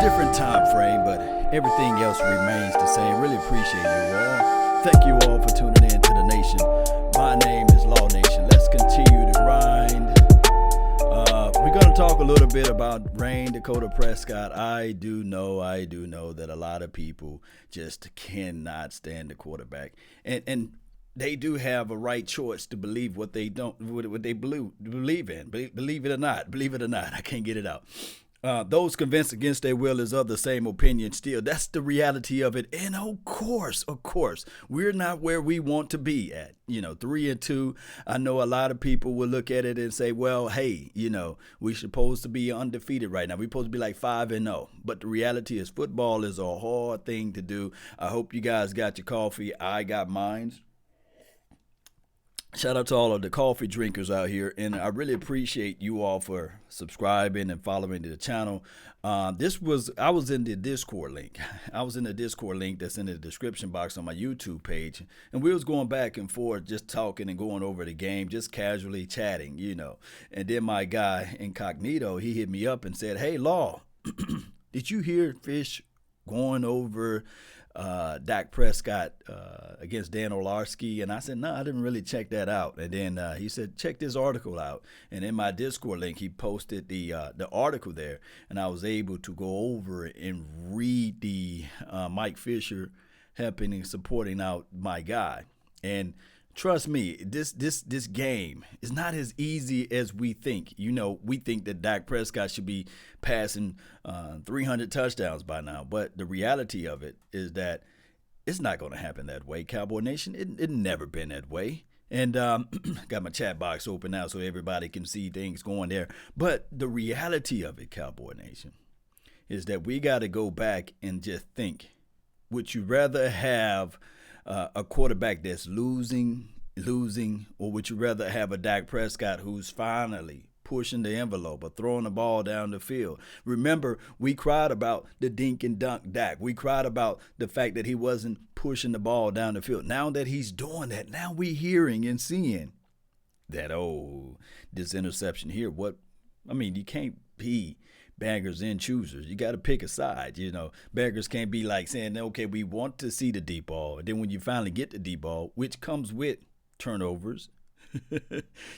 Different time frame, but everything else remains the same. Really appreciate you all. Thank you all for tuning in to the nation. My name is Law Nation. Let's continue to grind. We're going to talk a little bit about Rain Dakota Prescott. I do know that a lot of people just cannot stand the quarterback, and they do have a right choice to believe what they believe in. Believe it or not, I can't get it out. Those convinced against their will is of the same opinion still. That's the reality of it. And of course, we're not where we want to be at. 3-2. I know a lot of people will look at it and say, well, hey, we're supposed to be undefeated right now. We're supposed to be like 5-0. But the reality is football is a hard thing to do. I hope you guys got your coffee. I got mine. Shout out to all of the coffee drinkers out here, and I really appreciate you all for subscribing and following the channel. I was in the Discord link. I was in the Discord link that's in the description box on my YouTube page, and we was going back and forth, just talking and going over the game, just casually chatting, And then my guy Incognito, he hit me up and said, "Hey, Law, did you hear Fish going over Dak Prescott against Dan Olarski?" And I said, no, I didn't really check that out. And then he said, check this article out. And in my Discord link, he posted the article there. And I was able to go over and read the Mike Fisher helping and supporting out my guy. And trust me, this game is not as easy as we think. We think that Dak Prescott should be passing 300 touchdowns by now. But the reality of it is that it's not going to happen that way, Cowboy Nation. It never been that way. And got my chat box open now so everybody can see things going there. But the reality of it, Cowboy Nation, is that we got to go back and just think. Would you rather have a quarterback that's losing, or would you rather have a Dak Prescott who's finally pushing the envelope or throwing the ball down the field? Remember, we cried about the dink and dunk Dak. We cried about the fact that he wasn't pushing the ball down the field. Now that he's doing that, now we're hearing and seeing that, this interception here. You can't be baggers and choosers. You got to pick a side. Baggers can't be like saying, okay, we want to see the deep ball. And then when you finally get the deep ball, which comes with turnovers,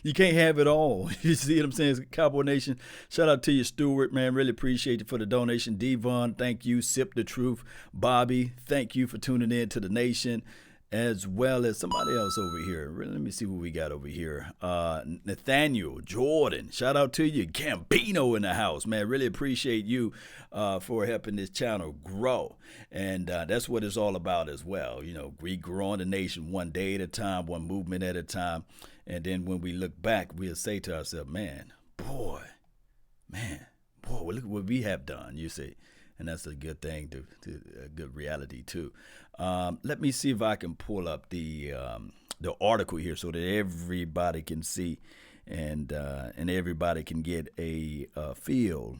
you can't have it all. You see what I'm saying? Cowboy Nation, shout out to you, Stewart, man. Really appreciate you for the donation. Devon, thank you. Sip the Truth. Bobby, thank you for tuning in to the nation, as well as somebody else over here. Let me see what we got over here. Nathaniel Jordan, shout out to you. Gambino in the house, man. Really appreciate you for helping this channel grow. And that's what it's all about as well. We growing the nation one day at a time, one movement at a time. And then when we look back, we'll say to ourselves, boy, look what we have done, you see. And that's a good thing, a good reality, too. Let me see if I can pull up the article here so that everybody can see and everybody can get a feel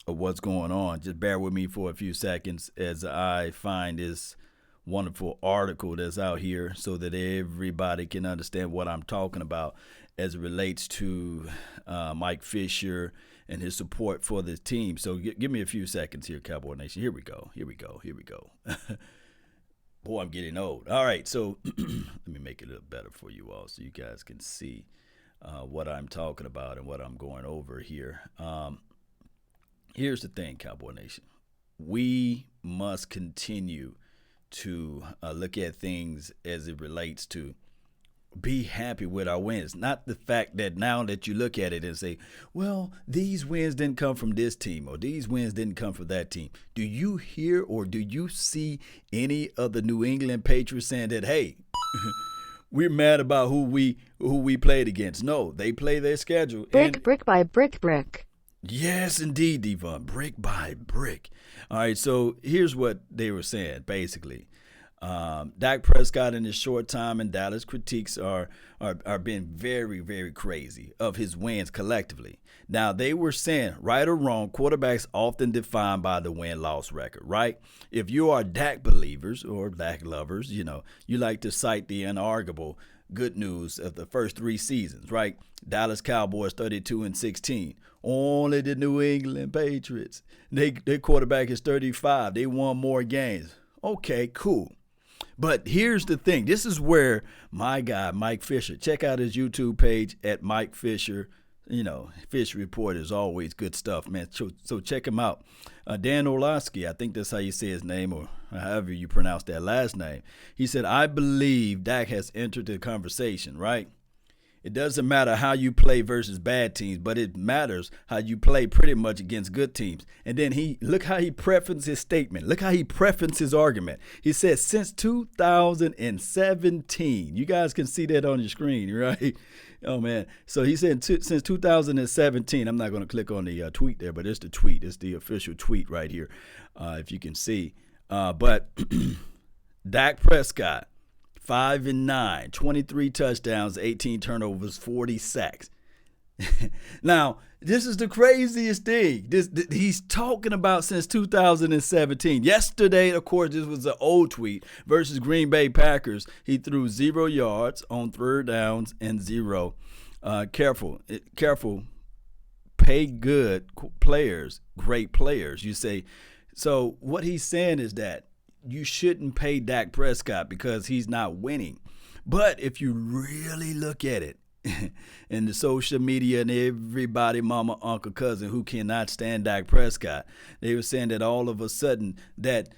of what's going on. Just bear with me for a few seconds as I find this wonderful article that's out here so that everybody can understand what I'm talking about as it relates to Mike Fisher and his support for this team. So give me a few seconds here, Cowboy Nation. Here we go. Boy, I'm getting old. All right, so let me make it a little better for you all so you guys can see what I'm talking about and what I'm going over here. Here's the thing, Cowboy Nation. We must continue to look at things as it relates to be happy with our wins. Not the fact that now that you look at it and say, well, these wins didn't come from this team or these wins didn't come from that team. Do you hear or do you see any of the New England Patriots saying that, hey, we're mad about who we played against? No, they play their schedule. Brick by brick. Yes, indeed, Devon. Brick by brick. All right, so here's what they were saying, basically. Dak Prescott in his short time in Dallas, critiques are being very, very crazy of his wins collectively. Now, they were saying, right or wrong, quarterbacks often defined by the win-loss record, right? If you are Dak believers or Dak lovers, you like to cite the unarguable good news of the first three seasons, right? Dallas Cowboys 32-16. Only the New England Patriots. Their quarterback is 35. They won more games. Okay, cool. But here's the thing. This is where my guy, Mike Fisher, check out his YouTube page at Mike Fisher. Fisher Report is always good stuff, man. So check him out. Dan Orlovsky, I think that's how you say his name, or however you pronounce that last name. He said, I believe Dak has entered the conversation, right? It doesn't matter how you play versus bad teams, but it matters how you play pretty much against good teams. And then look how he prefaced his statement. Look how he prefaced his argument. He said, since 2017, you guys can see that on your screen, right? Oh, man. So he said since 2017, I'm not going to click on the tweet there, but it's the tweet. It's the official tweet right here, if you can see. But Dak Prescott, 5-9, 23 touchdowns, 18 turnovers, 40 sacks. Now, this is the craziest thing. He's talking about since 2017. Yesterday, of course, this was an old tweet versus Green Bay Packers. He threw 0 yards on 3rd downs and 0. Careful. Pay good players, great players. You say. So what he's saying is that you shouldn't pay Dak Prescott because he's not winning. But if you really look at it, in the social media and everybody, mama, uncle, cousin, who cannot stand Dak Prescott, they were saying that all of a sudden that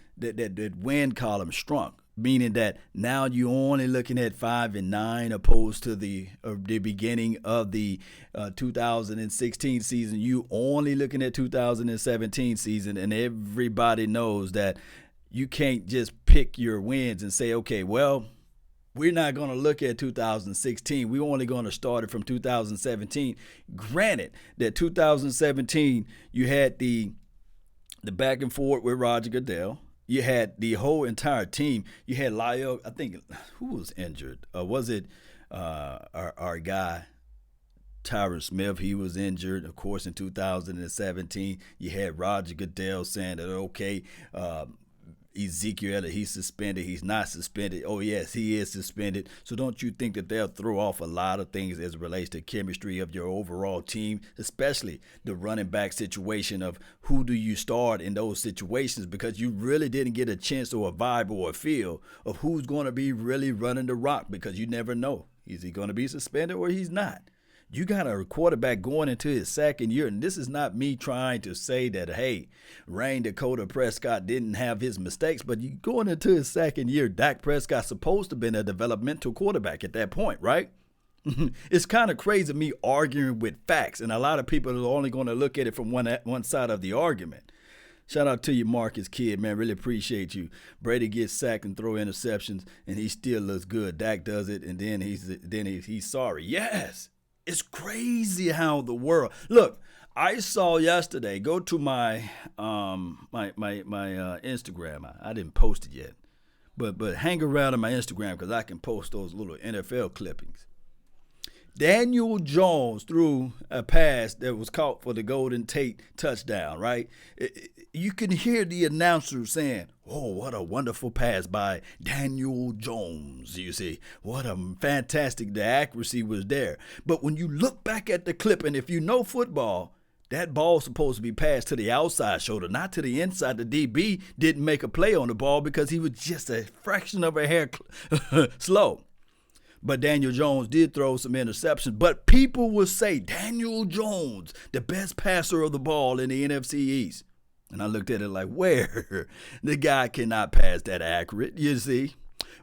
win column shrunk, meaning that now you're only looking at 5-9 opposed to the beginning of the 2016 season. You only looking at 2017 season, and everybody knows that you can't just pick your wins and say, okay, well, we're not going to look at 2016. We're only going to start it from 2017. Granted that 2017, you had the back and forth with Roger Goodell. You had the whole entire team. You had Lyle, I think, who was injured? Was it our guy, Tyron Smith? He was injured, of course, in 2017. You had Roger Goodell saying that, okay, Ezekiel, he's suspended. He's not suspended. Oh, yes, he is suspended. So don't you think that they'll throw off a lot of things as it relates to chemistry of your overall team, especially the running back situation of who do you start in those situations, because you really didn't get a chance or a vibe or a feel of who's going to be really running the rock, because you never know. Is he going to be suspended or he's not? You got a quarterback going into his second year, and this is not me trying to say that, hey, Rain Dakota Prescott didn't have his mistakes, but you going into his second year, Dak Prescott's supposed to have been a developmental quarterback at that point, right? It's kind of crazy me arguing with facts, and a lot of people are only going to look at it from one side of the argument. Shout out to you, Marcus Kidd, man. Really appreciate you. Brady gets sacked and throw interceptions, and he still looks good. Dak does it, and then he's sorry. Yes. It's crazy how the world. Look, I saw yesterday. Go to my Instagram. I didn't post it yet, but hang around on my Instagram because I can post those little NFL clippings. Daniel Jones threw a pass that was caught for the Golden Tate touchdown, right? You can hear the announcer saying, oh, what a wonderful pass by Daniel Jones, you see. What a fantastic, the accuracy was there. But when you look back at the clip, and if you know football, that ball's supposed to be passed to the outside shoulder, not to the inside. The DB didn't make a play on the ball because he was just a fraction of a hair slow. But Daniel Jones did throw some interceptions. But people will say, Daniel Jones, the best passer of the ball in the NFC East. And I looked at it like, where? The guy cannot pass that accurate, you see.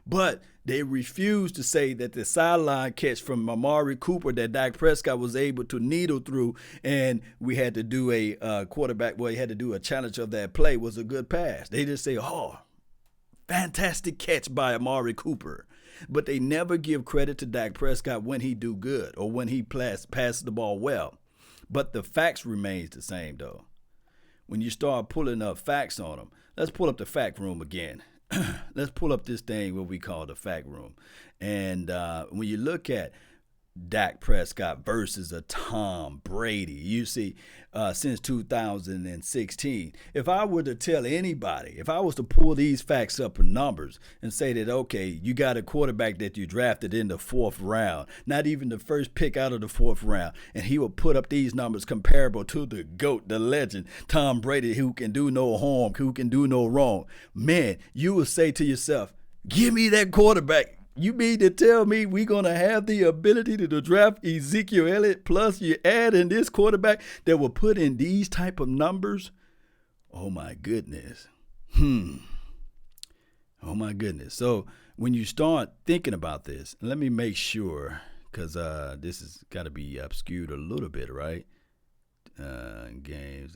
But they refused to say that the sideline catch from Amari Cooper that Dak Prescott was able to needle through, and we had to do a quarterback, well, he had to do a challenge of that play, was a good pass. They just say, oh, fantastic catch by Amari Cooper. But they never give credit to Dak Prescott when he do good or when he passes the ball well. But the facts remains the same, though. When you start pulling up facts on them, let's pull up the fact room again. Let's pull up this thing what we call the fact room. And when you look at Dak Prescott versus a Tom Brady. You see, since 2016. If I were to tell anybody, if I was to pull these facts up in numbers and say that, okay, you got a quarterback that you drafted in the fourth round, not even the first pick out of the fourth round, and he will put up these numbers comparable to the GOAT, the legend, Tom Brady, who can do no harm, who can do no wrong, man, you will say to yourself, give me that quarterback. You mean to tell me we're going to have the ability to draft Ezekiel Elliott plus you add in this quarterback that will put in these type of numbers? Oh, my goodness. Oh, my goodness. So when you start thinking about this, let me make sure, because this has got to be obscured a little bit, right? Games,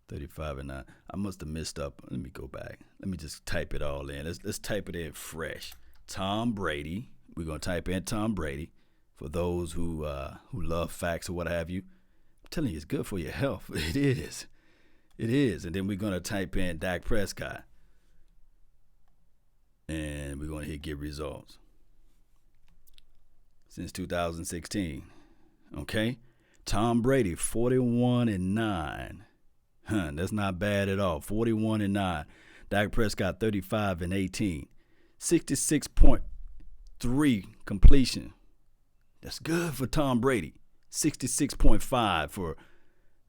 35 and 9. I must have messed up. Let me go back. Let me just type it all in. Let's type it in fresh. Tom Brady. We're gonna type in Tom Brady for those who love facts or what have you. I'm telling you, it's good for your health. It is. It is. And then we're gonna type in Dak Prescott, and we're gonna hit get results since 2016. Okay, Tom Brady 41-9. That's not bad at all. 41-9. Dak Prescott 35-18. 66.3 completion. That's good for Tom Brady. 66.5 for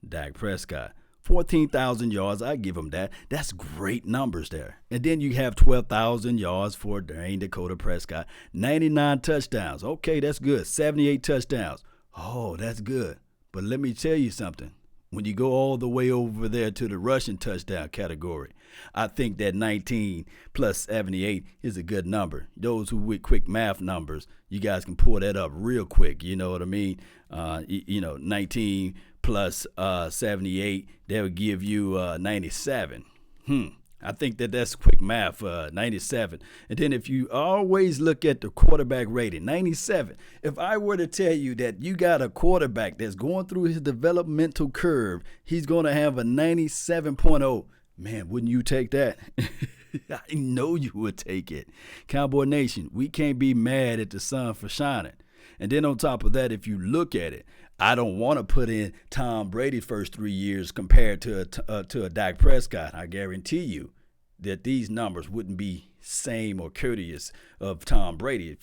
Dak Prescott. 14,000 yards. I give him that. That's great numbers there. And then you have 12,000 yards for Dane Dakota Prescott. 99 touchdowns. Okay, that's good. 78 touchdowns. Oh, that's good. But let me tell you something. When you go all the way over there to the rushing touchdown category, I think that 19 plus 78 is a good number. Those who with quick math numbers, you guys can pull that up real quick. You know what I mean? 19 plus 78, that would give you 97. I think that's quick math, 97. And then if you always look at the quarterback rating, 97. If I were to tell you that you got a quarterback that's going through his developmental curve, he's going to have a 97.0. Man, wouldn't you take that? I know you would take it. Cowboy Nation, we can't be mad at the sun for shining. And then on top of that, if you look at it, I don't want to put in Tom Brady's first 3 years compared to a Dak Prescott. I guarantee you that these numbers wouldn't be same or courteous for Tom Brady.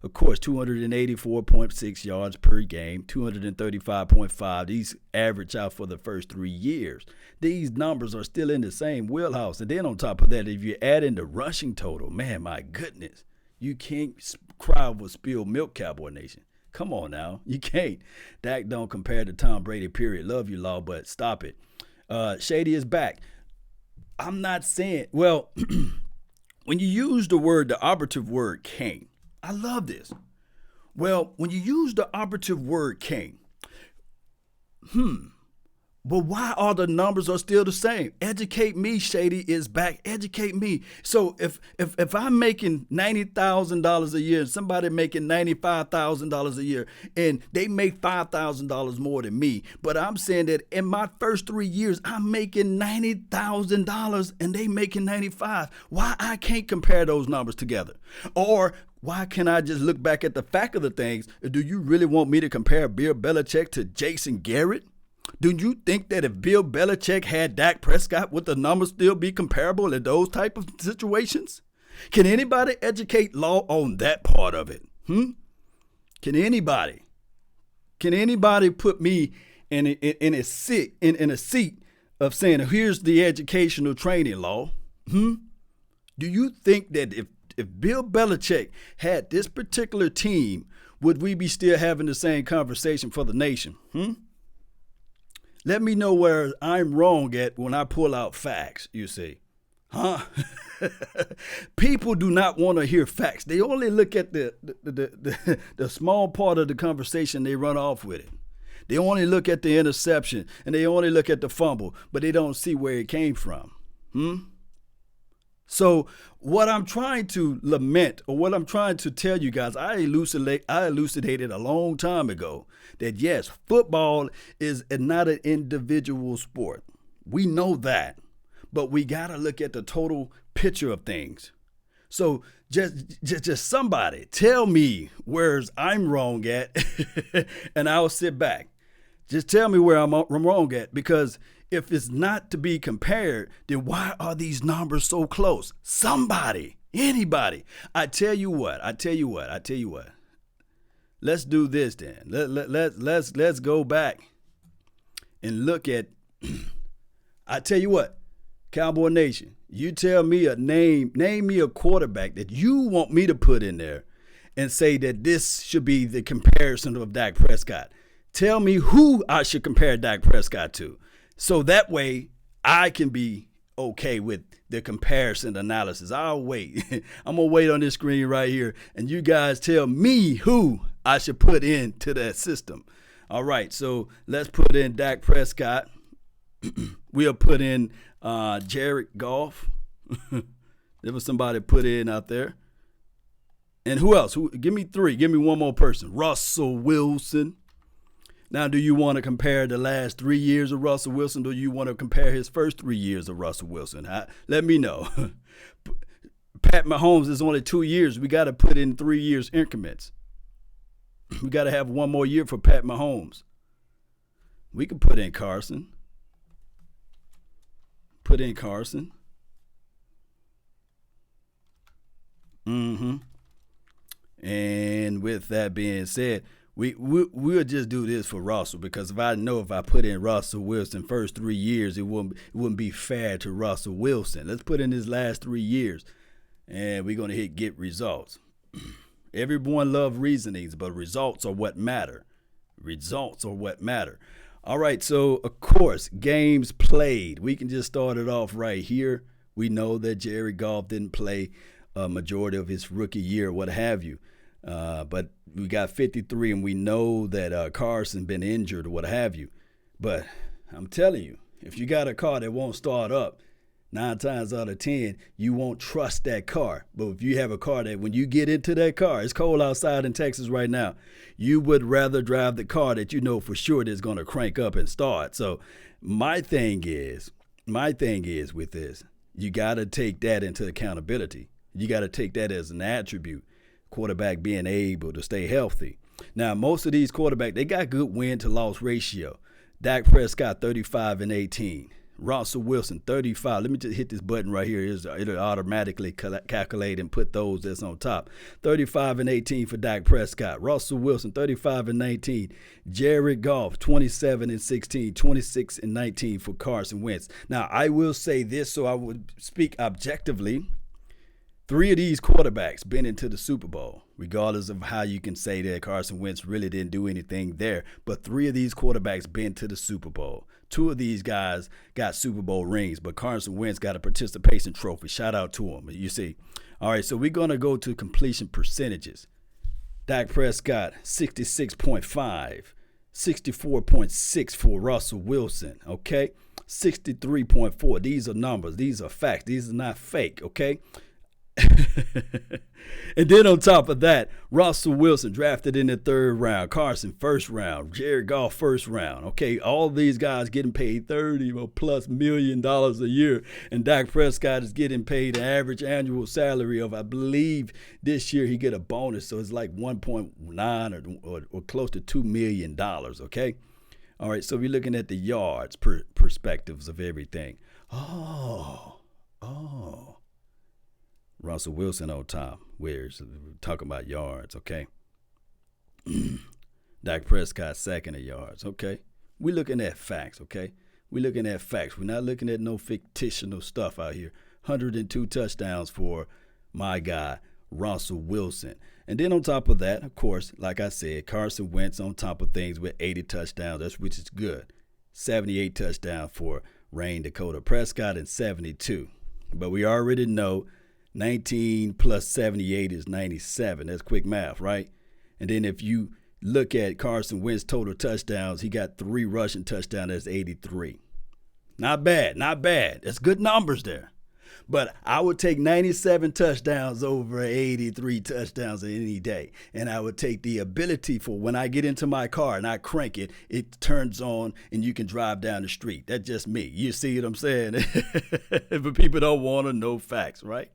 Of course, 284.6 yards per game, 235.5. These average out for the first 3 years. These numbers are still in the same wheelhouse. And then on top of that, if you add in the rushing total, man, my goodness, you can't cry over spilled milk, Cowboy Nation. Come on now. You can't. Dak don't compare to Tom Brady, period. Love you, Law, but stop it. Shady is back. I'm not saying, well, when you use the operative word king, I love this. Well, when you use the operative word king, but why are the numbers are still the same? Educate me, Shady is back. Educate me. So if I'm making $90,000 a year and somebody making $95,000 a year and they make $5,000 more than me, but I'm saying that in my first 3 years I'm making $90,000 and they making 95. Why I can't compare those numbers together? Or why can't I just look back at the fact of the things? Do you really want me to compare Bill Belichick to Jason Garrett? Do you think that if Bill Belichick had Dak Prescott, would the numbers still be comparable in those type of situations? Can anybody educate Law on that part of it? Can anybody put me in a seat of saying, here's the educational training, Law? Do you think that if Bill Belichick had this particular team, would we be still having the same conversation for the nation? Let me know where I'm wrong at when I pull out facts, you see. People do not want to hear facts. They only look at the small part of the conversation, they run off with it. They only look at the interception and they only look at the fumble, but they don't see where it came from. So what I'm trying to lament, or what I'm trying to tell you guys, I elucidated a long time ago that yes, football is not an individual sport. We know that, but we got to look at the total picture of things. So Just somebody tell me where I'm wrong at, and I'll sit back. Just tell me where I'm wrong at, because if it's not to be compared, then why are these numbers so close? Somebody, anybody. I tell you what. Let's do this then. Let's go back and look at. I tell you what, Cowboy Nation, you tell me a name me a quarterback that you want me to put in there and say that this should be the comparison of Dak Prescott. Tell me who I should compare Dak Prescott to, so that way I can be okay with the comparison analysis. I'll wait. I'm going to wait on this screen right here, and you guys tell me who I should put into that system. All right, so let's put in Dak Prescott. We'll put in Jared Goff. There was somebody put in out there. And who else? Give me three. Give me one more person. Russell Wilson. Now, do you want to compare the last 3 years of Russell Wilson? Do you want to compare his first 3 years of Russell Wilson? Let me know. Pat Mahomes is only 2 years. We got to put in 3 years increments. We got to have one more year for Pat Mahomes. We can put in Carson. And with that being said, we'll just do this for Russell, because if I put in Russell Wilson first 3 years, it wouldn't be fair to Russell Wilson. Let's put in his last 3 years, and we're gonna hit get results. Everyone loves reasonings, but results are what matter. All right, so of course, games played. We can just start it off right here. We know that Jared Goff didn't play a majority of his rookie year, what have you. But we got 53, and we know that Carson been injured or what have you. But I'm telling you, if you got a car that won't start up, 9 times out of 10, you won't trust that car. But if you have a car that when you get into that car, it's cold outside in Texas right now, you would rather drive the car that you know for sure that's going to crank up and start. So my thing is with this, you got to take that into accountability. You got to take that as an attribute, quarterback being able to stay healthy. Now, most of these quarterbacks, they got good win-to-loss ratio. Dak Prescott, 35-18. Russell Wilson, 35. Let me just hit this button right here. It'll automatically calculate and put those that's on top. 35-18 for Dak Prescott. Russell Wilson, 35-19. Jared Goff, 27-16. 26-19 for Carson Wentz. Now, I will say this, so I would speak objectively. 3 of these quarterbacks been into the Super Bowl, regardless of how you can say that Carson Wentz really didn't do anything there. But 3 of these quarterbacks been to the Super Bowl. 2 of these guys got Super Bowl rings, but Carson Wentz got a participation trophy. Shout out to him, you see. All right, so we're going to go to completion percentages. Dak Prescott, 66.5. 64.6 for Russell Wilson, okay? 63.4. These are numbers. These are facts. These are not fake, okay? And then on top of that, Russell Wilson drafted in the 3rd round, Carson 1st round, Jared Goff 1st round. Okay, all these guys getting paid $30+ million a year, and Dak Prescott is getting paid an average annual salary of, I believe, this year he get a bonus, so it's like 1.9 or close to $2 million. Okay, all right. So we're looking at the yards perspectives of everything. Oh. Russell Wilson on top. We're talking about yards, okay? Dak Prescott 2nd of yards, okay? We're looking at facts, okay? We're looking at facts. We're not looking at no fictional stuff out here. 102 touchdowns for my guy, Russell Wilson. And then on top of that, of course, like I said, Carson Wentz on top of things with 80 touchdowns, which is good. 78 touchdowns for Dakota Prescott and 72. But we already know 19 plus 78 is 97. That's quick math, right? And then if you look at Carson Wentz total touchdowns, he got 3 rushing touchdowns. That's 83. Not bad. That's good numbers there. But I would take 97 touchdowns over 83 touchdowns any day. And I would take the ability for when I get into my car and I crank it, it turns on and you can drive down the street. That's just me. You see what I'm saying? But people don't want to know facts, right?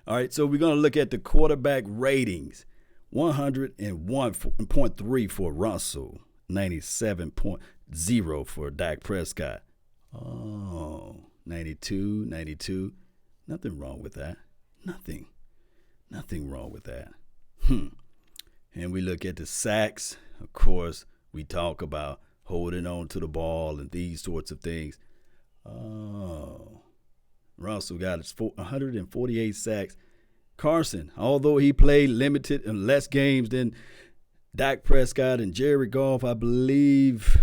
All right, so we're going to look at the quarterback ratings. 101.3 for Russell, 97.0 for Dak Prescott. Oh, 92. Nothing wrong with that. Nothing wrong with that. And we look at the sacks. Of course, we talk about holding on to the ball and these sorts of things. Oh, Russell got his 148 sacks. Carson, although he played limited and less games than Dak Prescott and Jared Goff, I believe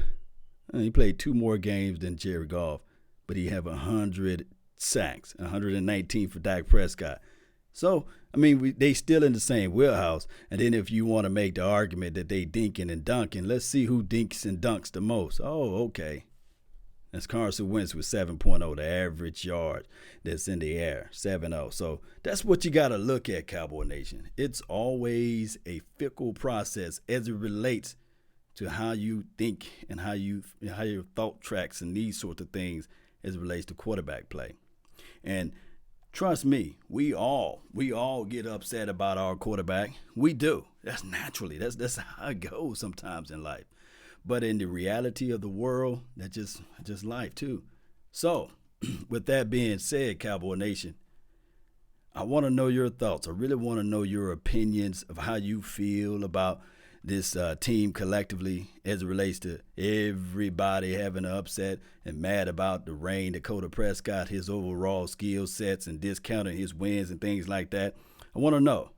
he played 2 more games than Jared Goff, but he have 100 sacks, 119 for Dak Prescott. So, I mean, they still in the same wheelhouse. And then if you want to make the argument that they dinking and dunking, let's see who dinks and dunks the most. Oh, okay. That's Carson Wentz with 7.0, the average yard that's in the air, 7.0. So that's what you got to look at, Cowboy Nation. It's always a fickle process as it relates to how you think and how your thought tracks and these sorts of things as it relates to quarterback play. And trust me, we all get upset about our quarterback. We do. That's naturally. That's how it goes sometimes in life. But in the reality of the world, that's just life too. So, with that being said, Cowboy Nation, I want to know your thoughts. I really want to know your opinions of how you feel about this team collectively as it relates to everybody having an upset and mad about the rain, Dakota Prescott, his overall skill sets and discounting his wins and things like that. I want to know.